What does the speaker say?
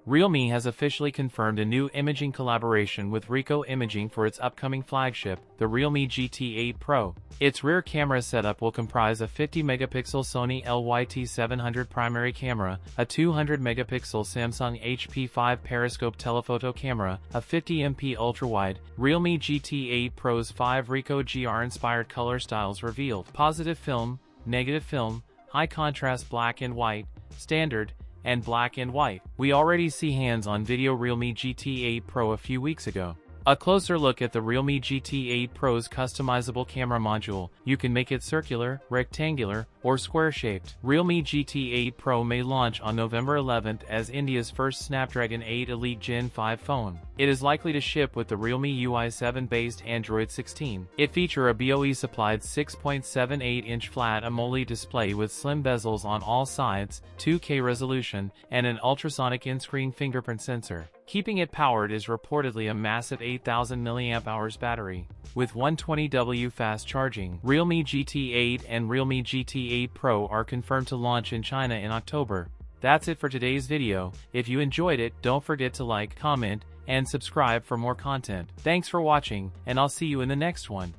Realme has officially confirmed a new imaging collaboration with Ricoh Imaging for its upcoming flagship, the Realme GT8 Pro. Its rear camera setup will comprise a 50-megapixel Sony LYT700 primary camera, a 200-megapixel Samsung HP5 periscope telephoto camera, a 50MP ultrawide. Realme GT8 Pro's 5 Ricoh GR-inspired color styles revealed: positive film, negative film, high contrast black and white, standard, and black and white. We already see hands-on video Realme GT8 Pro a few weeks ago. A closer look at the Realme GT8 Pro's customizable camera module. You can make it circular, rectangular, or square-shaped. Realme GT8 Pro may launch on November 11th as India's first Snapdragon 8 Elite Gen 5 phone. It is likely to ship with the Realme UI 7-based Android 16. It features a BOE-supplied 6.78-inch flat AMOLED display with slim bezels on all sides, 2K resolution, and an ultrasonic in-screen fingerprint sensor. Keeping it powered is reportedly a massive 8,000 mAh battery. With 120W fast charging, Realme GT8 and Realme GT8 Pro are confirmed to launch in China in October. That's it for today's video. If you enjoyed it, don't forget to like, comment, and subscribe for more content. Thanks for watching, and I'll see you in the next one.